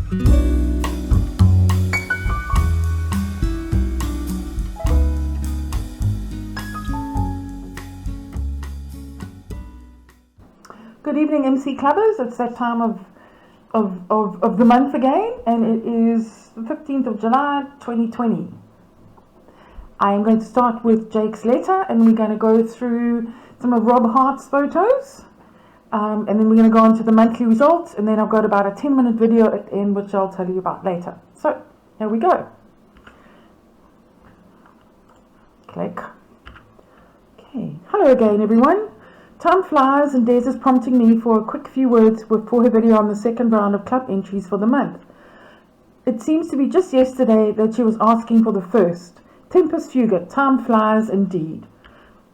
Good evening, MC Clubbers. It's that time of the month again, and it is the 15th of July 2020. I am going to start with Jake's letter, and we're going to go through some of Rob Hart's photos, and then we're going to go on to the monthly results, and then I've got about a 10-minute video at the end, which I'll tell you about later. So, here we go. Click. Okay. Hello again, everyone. Time flies, and Des is prompting me for a quick few words for her video on the second round of club entries for the month. It seems to be just yesterday that she was asking for the first. Tempest Fugit, time flies indeed.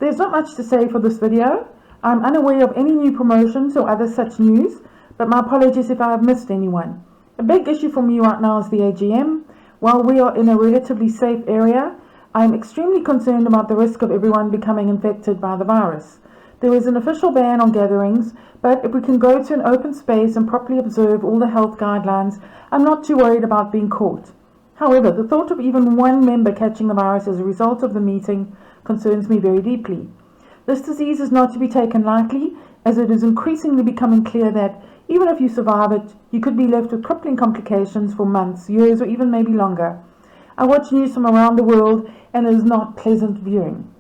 There's not much to say for this video. I'm unaware of any new promotions or other such news, but my apologies if I have missed anyone. A big issue for me right now is the AGM. While we are in a relatively safe area, I am extremely concerned about the risk of everyone becoming infected by the virus. There is an official ban on gatherings, but if we can go to an open space and properly observe all the health guidelines, I'm not too worried about being caught. However, the thought of even one member catching the virus as a result of the meeting concerns me very deeply. This disease is not to be taken lightly, as it is increasingly becoming clear that even if you survive it, you could be left with crippling complications for months, years, or even maybe longer. I watch news from around the world, and it is not pleasant viewing.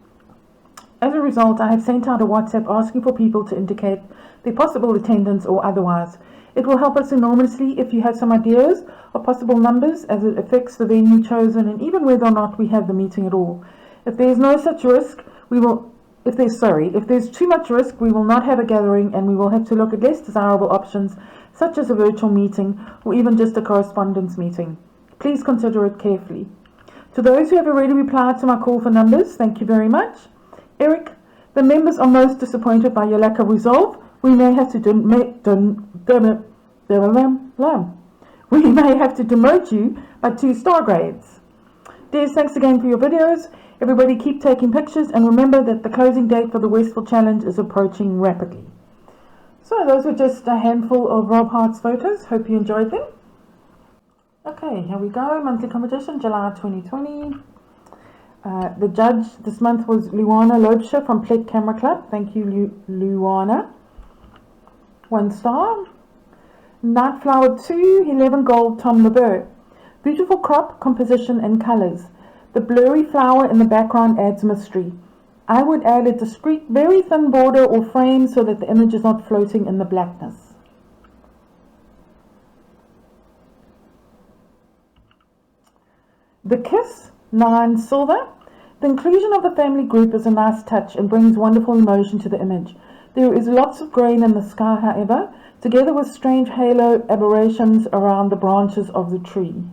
As a result, I have sent out a WhatsApp asking for people to indicate their possible attendance or otherwise. It will help us enormously if you have some ideas or possible numbers, as it affects the venue chosen and even whether or not we have the meeting at all. If there is no such risk, if there's too much risk, we will not have a gathering, and we will have to look at less desirable options such as a virtual meeting or even just a correspondence meeting. Please consider it carefully. To those who have already replied to my call for numbers, thank you very much. Eric, the members are most disappointed by your lack of resolve. We may have to demote you by 2 star grades. Des, thanks again for your videos. Everybody keep taking pictures, and remember that the closing date for the Westville Challenge is approaching rapidly. So those were just a handful of Rob Hart's photos. Hope you enjoyed them. Okay, here we go. Monthly competition, July 2020. The judge this month was Luana Lobsher from Pled Camera Club. Thank you, Luana. 1 star. Nightflower 2, 11 gold, Tom LeBeau. Beautiful crop, composition and colours. The blurry flower in the background adds mystery. I would add a discreet, very thin border or frame so that the image is not floating in the blackness. The Kiss, 9 silver. The inclusion of the family group is a nice touch and brings wonderful emotion to the image. There is lots of grain in the sky, however, together with strange halo aberrations around the branches of the tree.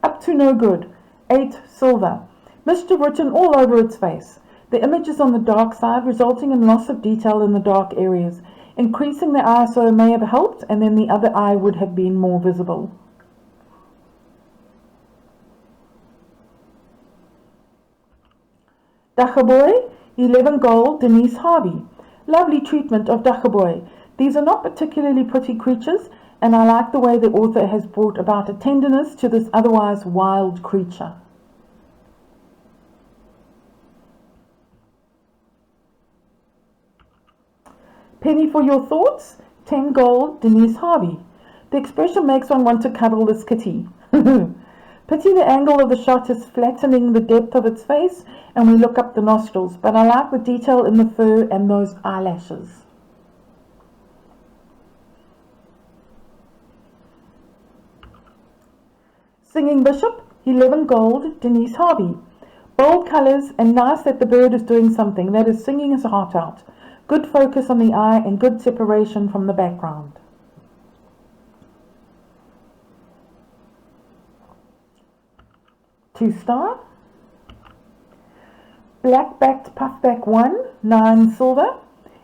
Up to no good, 8 silver. Mischief written all over its face. The image is on the dark side, resulting in loss of detail in the dark areas. Increasing the ISO may have helped, and then the other eye would have been more visible. Dachaboy, 11 gold, Denise Harvey. Lovely treatment of Dachaboy. These are not particularly pretty creatures, and I like the way the author has brought about a tenderness to this otherwise wild creature. Penny for your thoughts, 10 gold, Denise Harvey. The expression makes one want to cuddle this kitty. Pity the angle of the shot is flattening the depth of its face, and we look up the nostrils, but I like the detail in the fur and those eyelashes. Singing Bishop, 11 gold, Denise Harvey. Bold colours, and nice that the bird is doing something, that is singing his heart out. Good focus on the eye and good separation from the background. Two star. Black-backed puffback 1, 9 silver.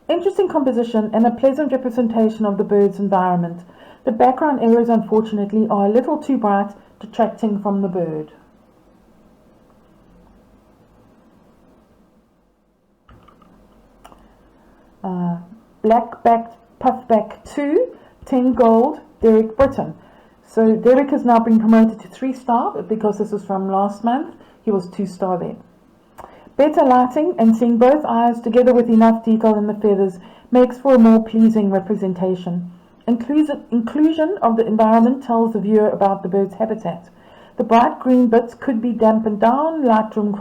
Interesting composition and a pleasant representation of the bird's environment. The background areas, unfortunately, are a little too bright, detracting from the bird. Black Backed Puffback 2, 10 gold, Derek Britton. So Derek has now been promoted to 3-star because this is from last month. He was 2-star there. Better lighting and seeing both eyes together with enough detail in the feathers makes for a more pleasing representation. Inclusion of the environment tells the viewer about the bird's habitat. The bright green bits could be dampened down, Lightroom ?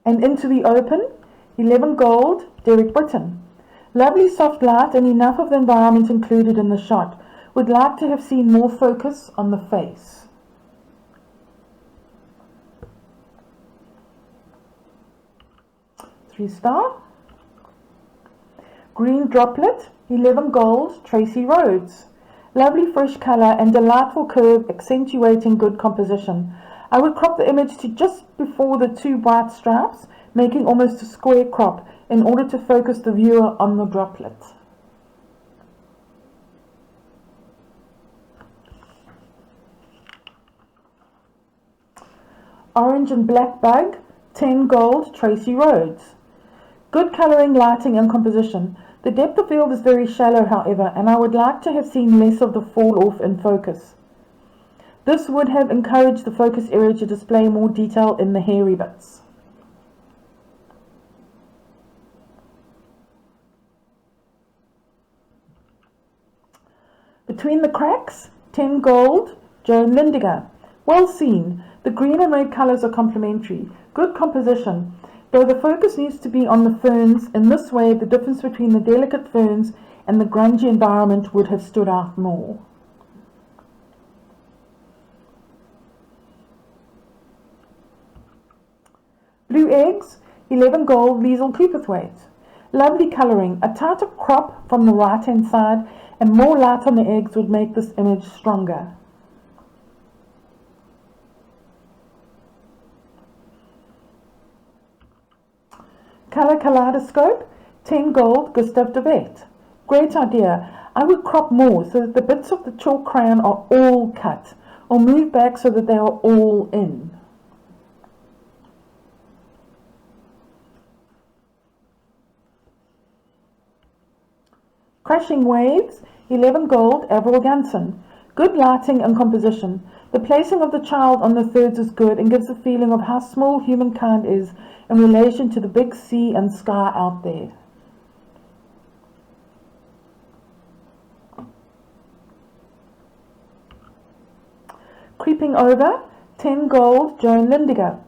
And into the open, 11 gold, Derek Britton. Lovely soft light and enough of the environment included in the shot. Would like to have seen more focus on the face. Three-star. Green Droplet, 11 gold, Tracy Rhodes. Lovely fresh colour and delightful curve accentuating good composition. I would crop the image to just before the 2 white stripes, making almost a square crop in order to focus the viewer on the droplet. Orange and Black Bug, 10 gold, Tracy Rhodes. Good colouring, lighting and composition. The depth of field is very shallow, however, and I would like to have seen less of the fall off in focus. This would have encouraged the focus area to display more detail in the hairy bits. Between the Cracks, 10 gold, Joan Lindiger. Well seen. The green and red colours are complementary. Good composition. Though the focus needs to be on the ferns, in this way the difference between the delicate ferns and the grungy environment would have stood out more. Blue Eggs, 11 gold, Liesl Cooperthwaite. Lovely colouring. A tighter crop from the right hand side and more light on the eggs would make this image stronger. Colour Kaleidoscope, 10 gold, Gustav de Vet. Great idea. I would crop more so that the bits of the chalk crayon are all cut, or move back so that they are all in. Crashing Waves, 11 gold, Avril Ganson. Good lighting and composition. The placing of the child on the thirds is good and gives a feeling of how small humankind is in relation to the big sea and sky out there. Creeping Over, 10 gold, Joan Lindiger.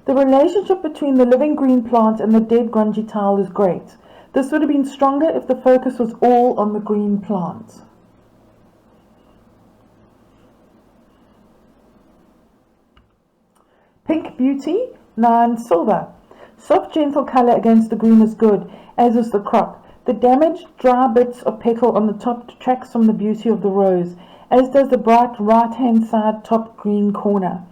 The relationship between the living green plant and the dead grungy tile is great. This would have been stronger if the focus was all on the green plant. Pink Beauty, 9 silver. Soft gentle colour against the green is good, as is the crop. The damaged dry bits of petal on the top detracts from the beauty of the rose, as does the bright right hand side top green corner.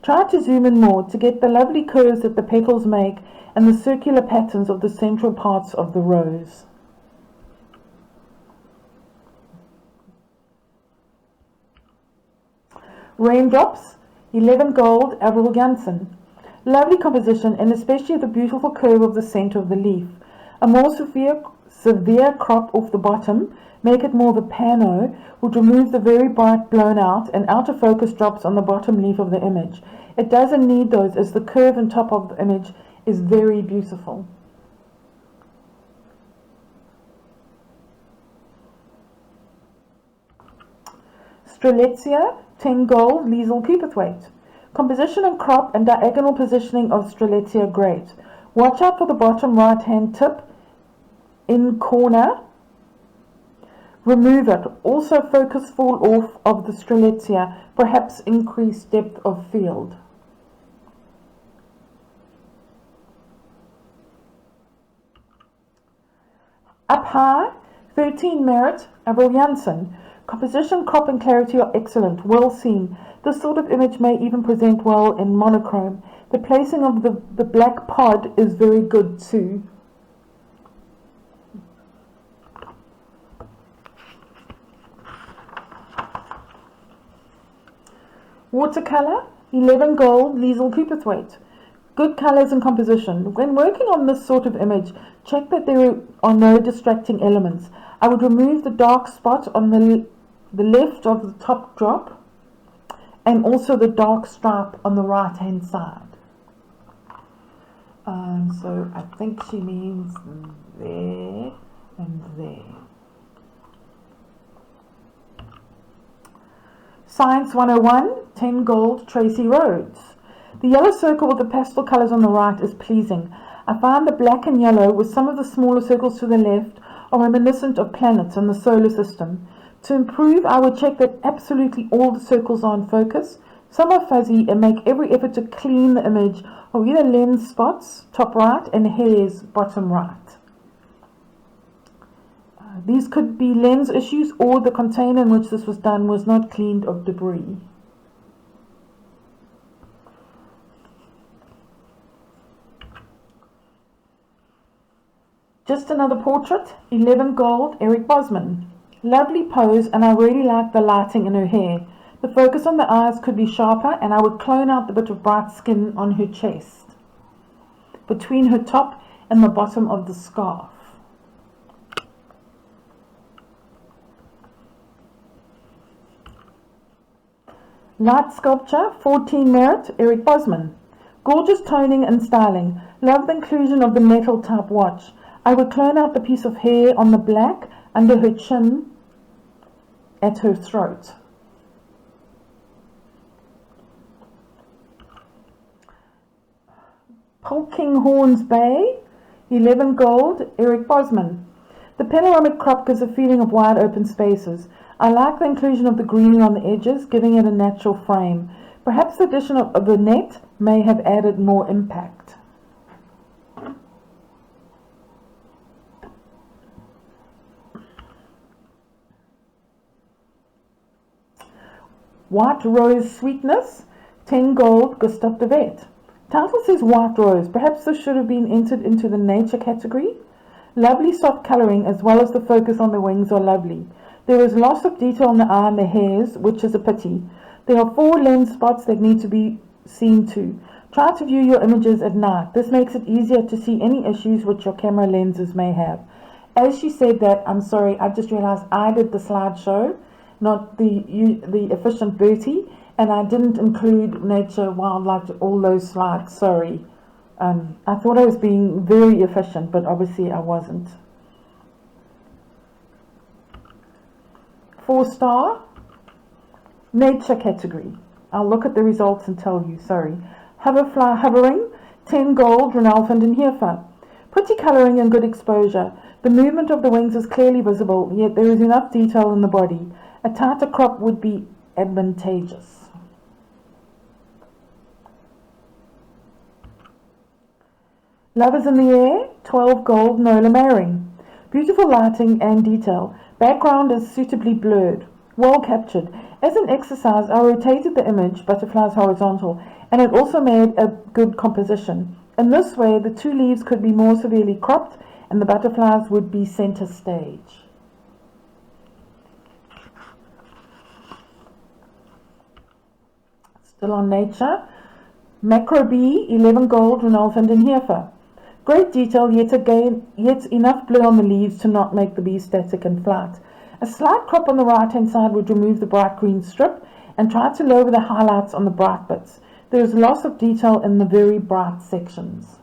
Try to zoom in more to get the lovely curves that the petals make and the circular patterns of the central parts of the rose. Raindrops, 11 gold, Avril Ganson. Lovely composition and especially the beautiful curve of the centre of the leaf. A more severe crop off the bottom, make it more of a pano, would remove the very bright blown out and out of focus drops on the bottom leaf of the image. It doesn't need those as the curve and top of the image is very beautiful. Strelitzia, 10 gold, Liesl Cooperthwaite. Composition and crop and diagonal positioning of Strelitzia great. Watch out for the bottom right hand tip in corner. Remove it. Also focus fall off of the Strelitzia, perhaps increase depth of field. Up High, 13 Merit, Avril Janssen. Composition, crop and clarity are excellent, well seen. This sort of image may even present well in monochrome. The placing of the black pod is very good too. Watercolor, 11 gold, Liesl Cooperthwaite. Good colours and composition. When working on this sort of image, check that there are no distracting elements. I would remove the dark spot on the left of the top drop and also the dark stripe on the right hand side. So I think she means there and there. Science 101, 10 gold, Tracy Rhodes. The yellow circle with the pastel colours on the right is pleasing. I find the black and yellow with some of the smaller circles to the left are reminiscent of planets in the solar system. To improve, I would check that absolutely all the circles are in focus. Some are fuzzy and make every effort to clean the image of either lens spots, top right, and hairs, bottom right. These could be lens issues or the container in which this was done was not cleaned of debris. Just another portrait, 11 gold, Eric Bosman. Lovely pose, and I really like the lighting in her hair. The focus on the eyes could be sharper, and I would clone out the bit of bright skin on her chest, between her top and the bottom of the scarf. Light sculpture, 14 merit, Eric Bosman. Gorgeous toning and styling. Love the inclusion of the metal type watch. I would clone out the piece of hair on the black under her chin at her throat. Polkinghorns Bay, 11 gold, Eric Bosman. The panoramic crop gives a feeling of wide open spaces. I like the inclusion of the greenery on the edges, giving it a natural frame. Perhaps the addition of the net may have added more impact. White Rose Sweetness, 10 gold, Gustav de Vet. Title says White Rose. Perhaps this should have been entered into the nature category. Lovely soft colouring as well as the focus on the wings are lovely. There is loss of detail on the eye and the hairs, which is a pity. There are 4 lens spots that need to be seen too. Try to view your images at night. This makes it easier to see any issues which your camera lenses may have. As she said that, I'm sorry, I've just realised I did the slideshow, not the efficient Bertie, and I didn't include nature, wildlife, all those slides, sorry. I thought I was being very efficient, but obviously I wasn't. 4-star, nature category. I'll look at the results and tell you, sorry. Hoverfly hovering, 10 gold, Ronald van den Heefer. Pretty colouring and good exposure. The movement of the wings is clearly visible, yet there is enough detail in the body. A tighter crop would be advantageous. Love is in the Air, 12 gold, Nola Maring. Beautiful lighting and detail. Background is suitably blurred. Well captured. As an exercise, I rotated the image, butterflies horizontal, and it also made a good composition. In this way, the 2 leaves could be more severely cropped and the butterflies would be center stage. Still on nature. Macro B, 11 gold, Ronald van den Heefer. Great detail, yet enough blur on the leaves to not make the bee static in flight. A slight crop on the right hand side would remove the bright green strip and try to lower the highlights on the bright bits. There is loss of detail in the very bright sections.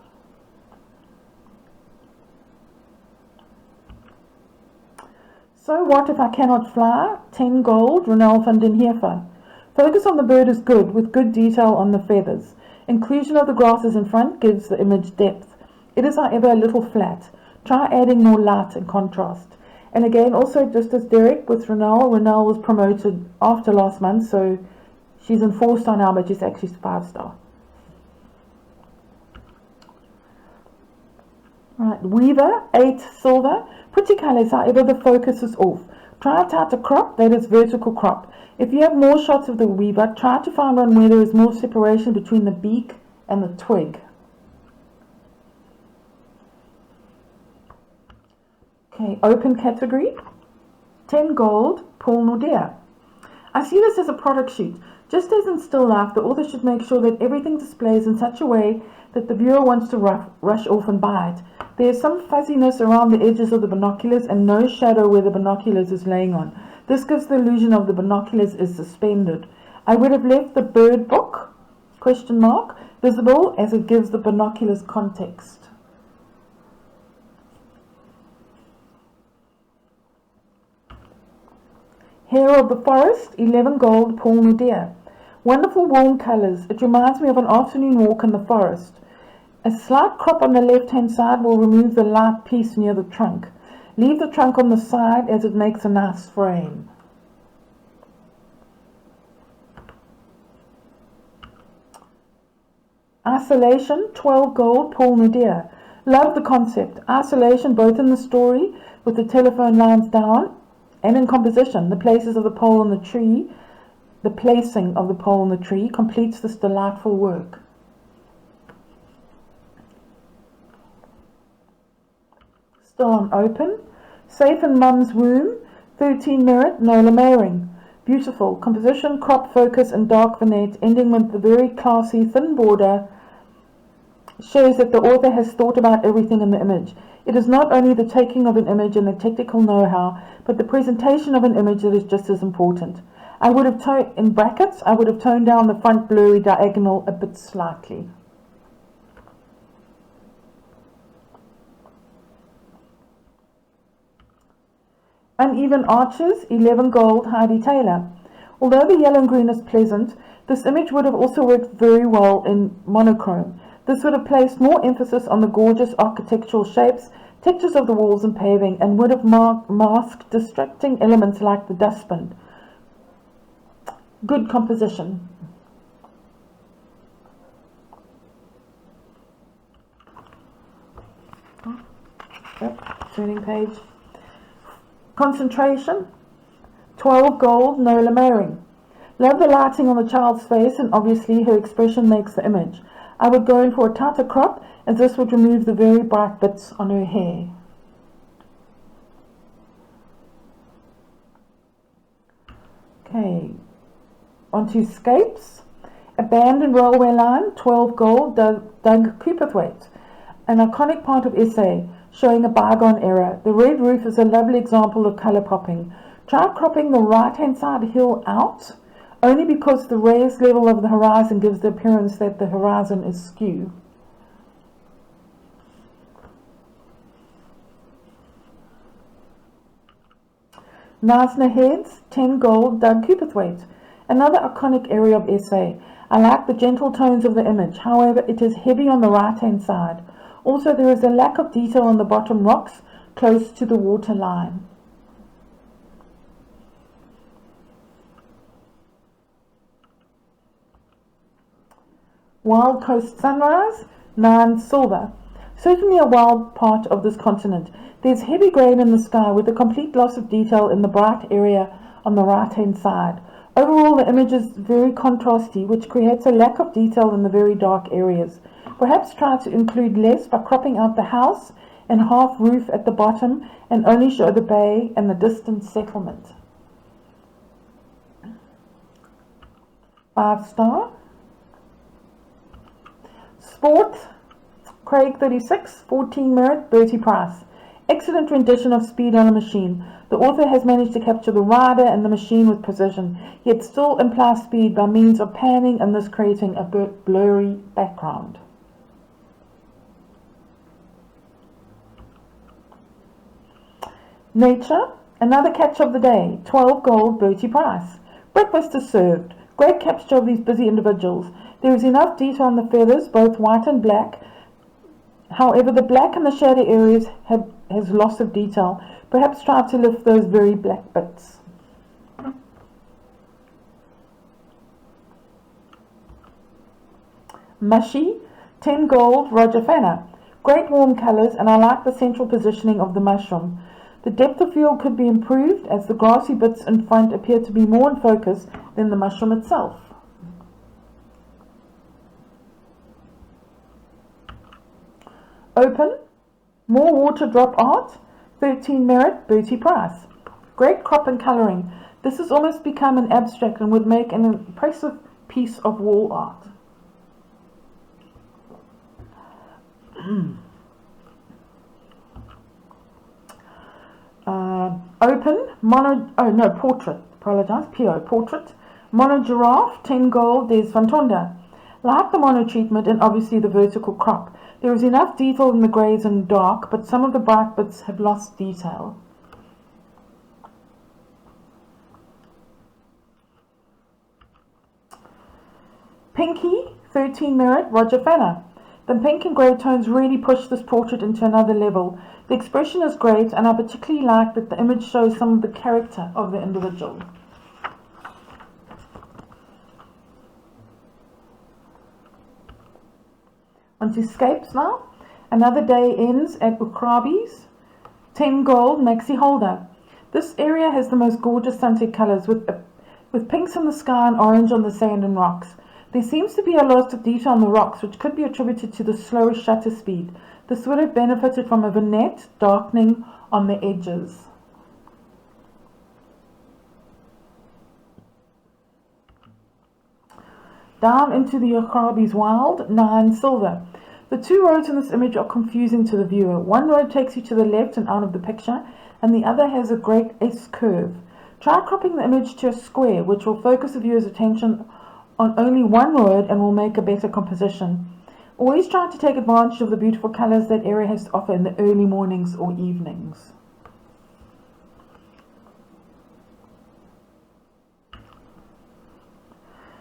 So what if I cannot fly? 10 gold, Ronald van den Heefer. Focus on the bird is good, with good detail on the feathers. Inclusion of the grasses in front gives the image depth. It is, however, a little flat. Try adding more light and contrast. And again, also just as Derek with Renelle was promoted after last month, so she's in 4-star now, but she's actually 5-star. Right, Weaver, 8 silver. Pretty colours, however, the focus is off. Try a tighter crop, that is vertical crop. If you have more shots of the Weaver, try to find one where there is more separation between the beak and the twig. Okay, open category, 10 gold, Paul Nordea. I see this as a product shoot. Just as in still life, the author should make sure that everything displays in such a way that the viewer wants to rush off and buy it. There is some fuzziness around the edges of the binoculars and no shadow where the binoculars is laying on. This gives the illusion of the binoculars is suspended. I would have left the bird book, ? Visible, as it gives the binoculars context. Hare of the Forest, 11 gold, Paul Nadir. Wonderful warm colours. It reminds me of an afternoon walk in the forest. A slight crop on the left-hand side will remove the light piece near the trunk. Leave the trunk on the side as it makes a nice frame. Isolation, 12 gold, Paul Nadir. Love the concept. Isolation both in the story, with the telephone lines down, and in composition. The places of the pole on the tree, the placing of the pole on the tree completes this delightful work. Still on open. Safe in Mum's Womb, 13 merit, Nola Mayring. Beautiful. Composition, crop, focus, and dark vignette, ending with the very classy thin border, shows that the author has thought about everything in the image. It is not only the taking of an image and the technical know-how, but the presentation of an image that is just as important. I would have toned down the front blurry diagonal a bit slightly. Uneven Arches, 11 gold, Heidi Taylor. Although the yellow and green is pleasant, this image would have also worked very well in monochrome. This would have placed more emphasis on the gorgeous architectural shapes, textures of the walls and paving, and would have masked distracting elements like the dustbin. Good composition. Turning page. Concentration, 12 gold, Nola Mayring. Love the lighting on the child's face, and obviously her expression makes the image. I would go in for a tighter crop, as this would remove the very bright bits on her hair. Okay, onto Scapes. Abandoned railway line, 12 gold, Doug Cooperthwaite. An iconic part of SA, showing a bygone era. The red roof is a lovely example of colour popping. Try cropping the right-hand side hill out, only because the raised level of the horizon gives the appearance that the horizon is skew. Knysna Heads, 10 gold, Doug Cooperthwaite. Another iconic area of SA. I like the gentle tones of the image, however it is heavy on the right-hand side. Also there is a lack of detail on the bottom rocks close to the water line. Wild Coast Sunrise, 9 silver. Certainly a wild part of this continent. There's heavy grain in the sky with a complete loss of detail in the bright area on the right hand side. Overall the image is very contrasty, which creates a lack of detail in the very dark areas. Perhaps try to include less by cropping out the house and half roof at the bottom and only show the bay and the distant settlement. 5 star. Sport, Craig 36, 14 merit, Bertie Price. Excellent rendition of Speed on a Machine. The author has managed to capture the rider and the machine with precision, yet still imply speed by means of panning and thus creating a bit blurry background. Nature, another catch of the day, 12 gold, Bertie Price. Breakfast is served. Great capture of these busy individuals. There is enough detail on the feathers, both white and black. However, the black and the shady areas has loss of detail. Perhaps try to lift those very black bits. Mushy, 10 gold, Roger Fanner. Great warm colours, and I like the central positioning of the mushroom. The depth of field could be improved as the grassy bits in front appear to be more in focus than the mushroom itself. Open, more water drop art, 13 merit, Bertie Price. Great crop and colouring. This has almost become an abstract and would make an impressive piece of wall art. Portrait. Apologize. PO, portrait. Mono giraffe, 10 gold, there's Fantonda. Like the mono treatment and obviously the vertical crop, there is enough detail in the greys and dark, but some of the bright bits have lost detail. Pinky, 13 merit, Roger Fenner. The pink and grey tones really push this portrait into another level. The expression is great, and I particularly like that the image shows some of the character of the individual. On to Scapes now. Another day ends at Ukrabi's, 10 gold, maxi holder. This area has the most gorgeous sunset colours with pinks in the sky and orange on the sand and rocks. There seems to be a lot of detail on the rocks, which could be attributed to the slower shutter speed. This would have benefited from a vignette darkening on the edges. Down into the Ukrabi's Wild, 9 silver. The two roads in this image are confusing to the viewer. One road takes you to the left and out of the picture, and the other has a great S curve. Try cropping the image to a square, which will focus the viewer's attention on only one road and will make a better composition. Always try to take advantage of the beautiful colours that area has to offer in the early mornings or evenings.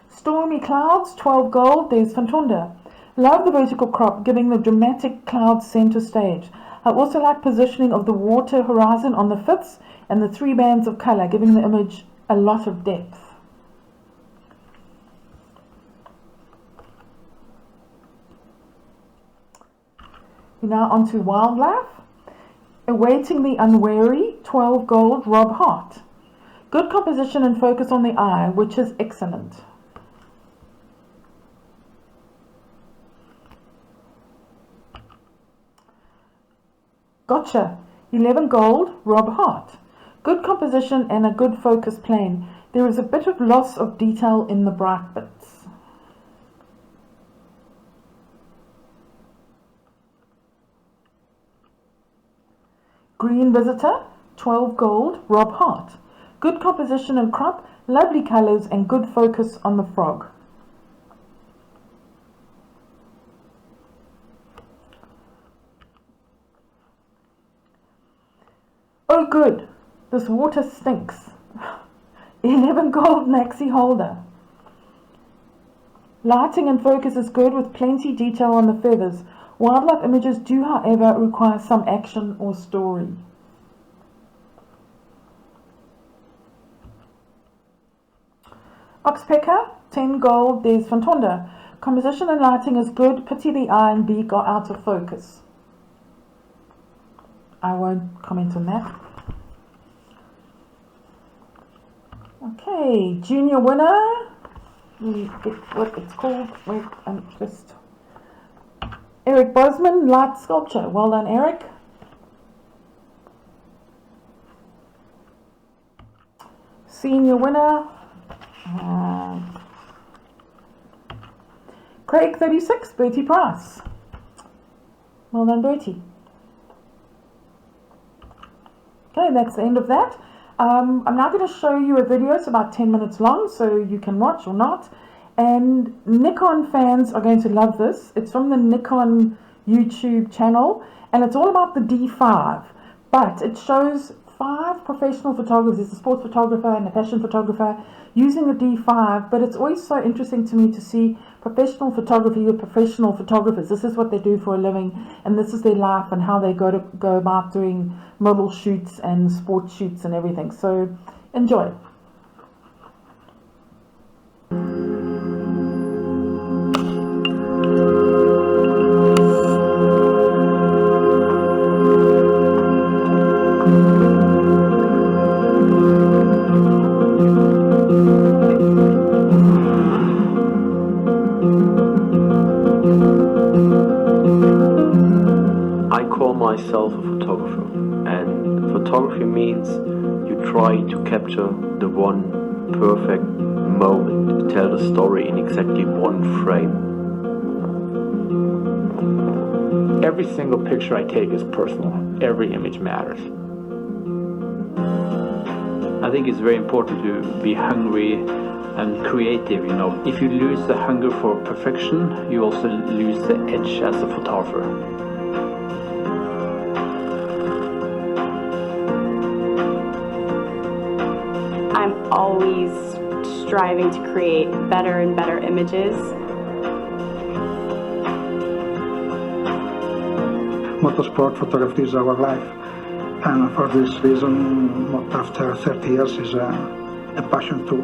Stormy clouds, 12 gold, there's Fantonda. Love the vertical crop, giving the dramatic clouds centre stage. I also like positioning of the water horizon on the fifths and the 3 bands of colour, giving the image a lot of depth. Now on to wildlife. Awaiting the unwary, 12 gold, Rob Hart. Good composition and focus on the eye, which is excellent. Gotcha, 11 gold, Rob Hart. Good composition and a good focus plane. There is a bit of loss of detail in the bright bits. Green Visitor, 12 gold, Rob Hart. Good composition and crop, lovely colours and good focus on the frog. Oh good, this water stinks. 11 gold, maxi holder. Lighting and focus is good with plenty detail on the feathers. Wildlife images do, however, require some action or story. Oxpecker, 10 gold, there's Fantonda. Composition and lighting is good, pity the eye and beak are out of focus. I won't comment on that. Okay, junior winner. What it's called. Wait, just... Eric Bosman, light sculpture. Well done, Eric. Senior winner. Craig 36, Bertie Price. Well done, Bertie. Okay, that's the end of that. I'm now going to show you a video. It's about 10 minutes long, so you can watch or not. And Nikon fans are going to love this. It's from the Nikon YouTube channel, and it's all about the D5. But it shows 5 professional photographers. There's a sports photographer and a fashion photographer using the D5. But it's always so interesting to me to see professional photography with professional photographers. This is what they do for a living, and this is their life and how they go about doing model shoots and sports shoots and everything. So enjoy. Myself a photographer, and photography means you try to capture the one perfect moment, tell the story in exactly one frame. Every single picture I take is personal. Every image matters. I think it's very important to be hungry and creative, you know. If you lose the hunger for perfection, you also lose the edge as a photographer. I'm always striving to create better and better images. Motorsport photography is our life, and for this reason, after 30 years, is a passion too.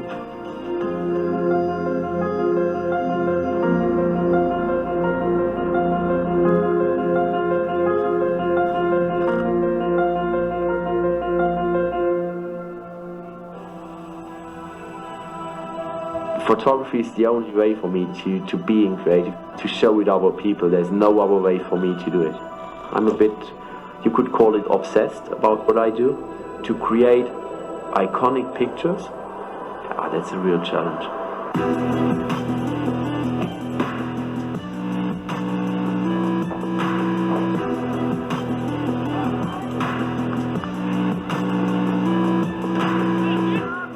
Photography is the only way for me to being creative, to show it other people. There's no other way for me to do it. I'm a bit, you could call it obsessed about what I do. To create iconic pictures, that's a real challenge.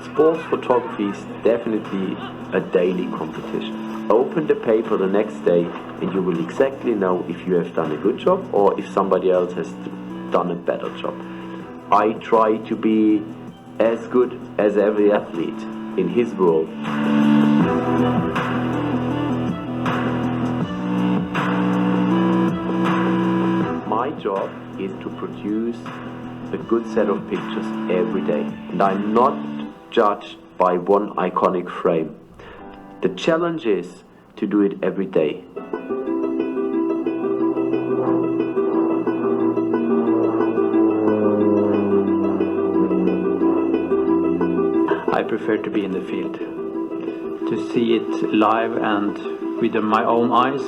Sports photography is definitely a daily competition. Open the paper the next day and you will exactly know if you have done a good job or if somebody else has done a better job. I try to be as good as every athlete in his world. My job is to produce a good set of pictures every day, and I'm not judged by one iconic frame. The challenge is to do it every day. I prefer to be in the field, to see it live and with my own eyes,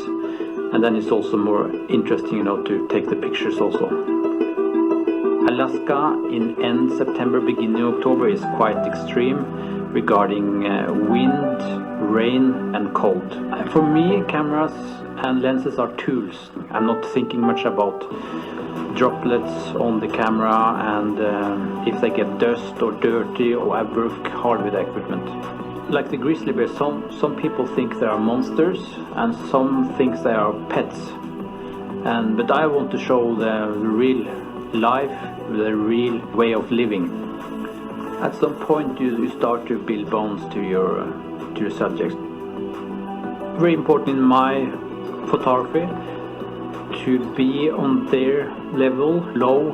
and then it's also more interesting, you know, to take the pictures also. Alaska in end September, beginning October is quite extreme regarding wind, rain and cold. For me, cameras and lenses are tools. I'm not thinking much about droplets on the camera and if they get dust or dirty, or I work hard with the equipment. Like the grizzly bear, some people think they are monsters and some think they are pets. But I want to show the real life, the real way of living. At some point you start to build bonds to your subjects. Very important in my photography to be on their level, low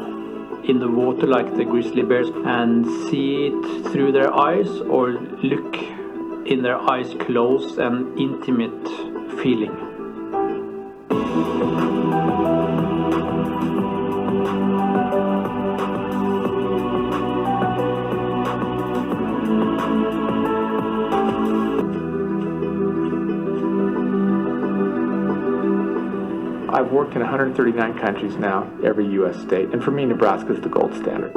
in the water like the grizzly bears, and see it through their eyes or look in their eyes close and intimate feeling. I've worked in 139 countries now, every U.S. state, and for me, Nebraska is the gold standard.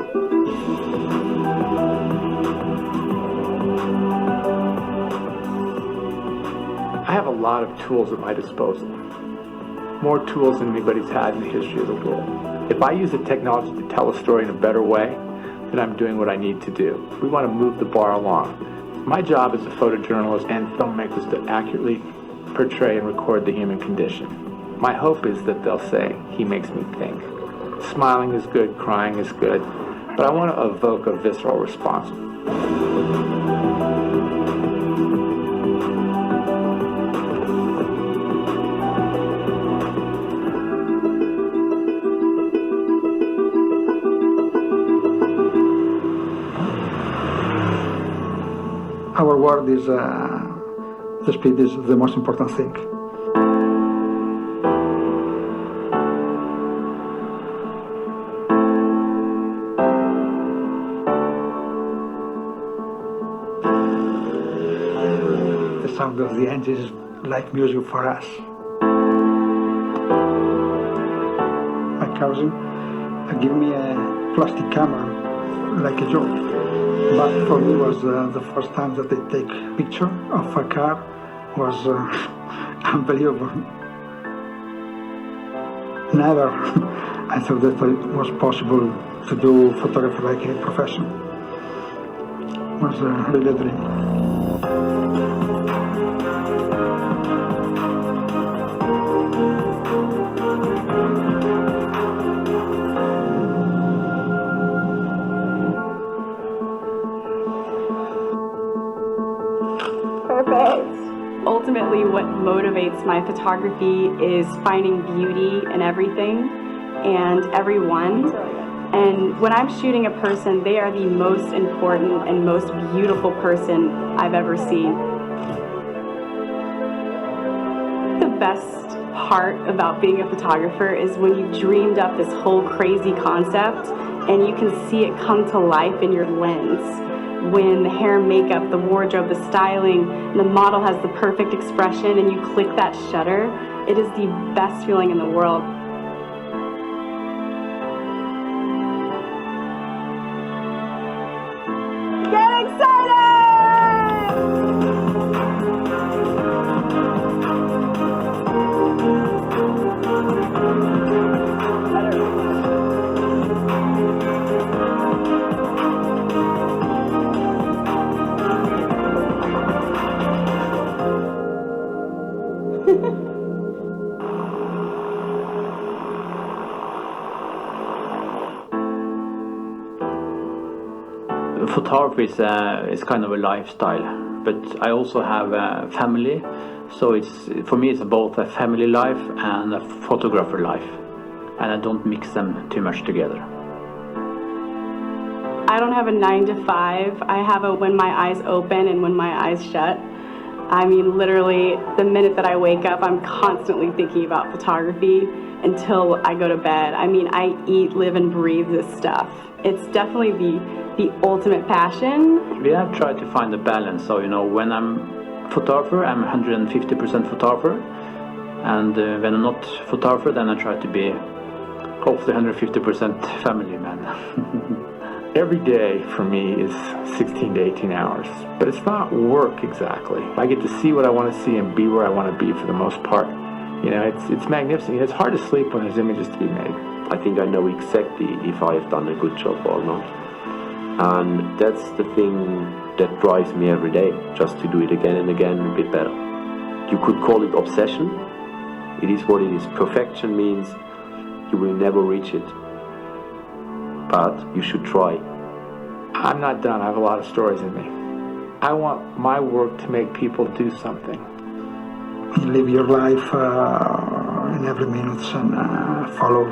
I have a lot of tools at my disposal, more tools than anybody's had in the history of the world. If I use the technology to tell a story in a better way, then I'm doing what I need to do. We want to move the bar along. My job as a photojournalist and filmmaker is to accurately portray and record the human condition. My hope is that they'll say, he makes me think. Smiling is good, crying is good, but I want to evoke a visceral response. Our word is, the speed is the most important thing. The sound of the engine is like music for us. My cousin gave me a plastic camera, like a joke. But for me, was the first time that I take picture of a car was unbelievable. Never I thought that it was possible to do photography like a profession. It was really a dream. Ultimately, what motivates my photography is finding beauty in everything and everyone. And when I'm shooting a person, they are the most important and most beautiful person I've ever seen. The best part about being a photographer is when you've dreamed up this whole crazy concept and you can see it come to life in your lens. When the hair and makeup, the wardrobe, the styling, and the model has the perfect expression and you click that shutter, it is the best feeling in the world. Get excited! Photography is kind of a lifestyle, but I also have a family, so for me it's both a family life and a photographer life, and I don't mix them too much together. I don't have a 9 to 5. I have a when my eyes open and when my eyes shut. I mean, literally, the minute that I wake up, I'm constantly thinking about photography until I go to bed. I mean, I eat, live, and breathe this stuff. It's definitely the ultimate passion. We have tried to find a balance, so when I'm photographer, I'm 150% photographer, and when I'm not photographer, then I try to be hopefully 150% family man. Every day for me is 16 to 18 hours, but it's not work exactly. I get to see what I want to see and be where I want to be for the most part. It's magnificent. It's hard to sleep when there's images to be made. I think I know exactly if I have done a good job or not. And that's the thing that drives me every day, just to do it again and again a bit better. You could call it obsession. It is what it is. Perfection means you will never reach it. But you should try. I'm not done. I have a lot of stories in me. I want my work to make people do something. You live your life in every minute and follow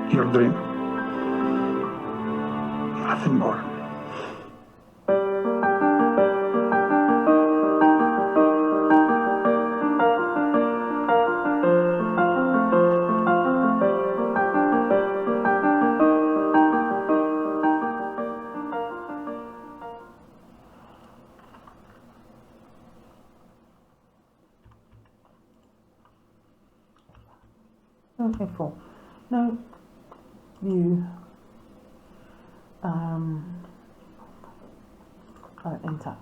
your dream. Nothing more. Okay, 4. Now, you enter.